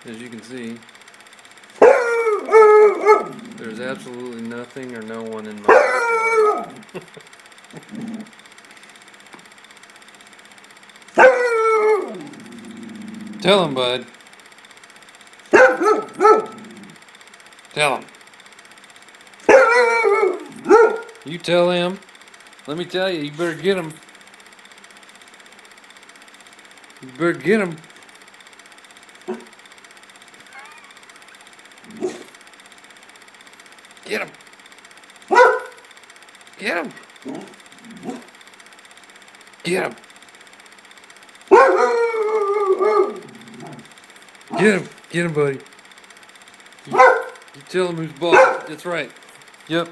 As you can see, there's absolutely nothing or no one in my backyard. Tell him, bud. Tell him. You tell him. Let me tell you, you better get him. You better get him. Get him. Get him. Get him. Get him. Get him, buddy. You tell him who's boss. That's right. Yep.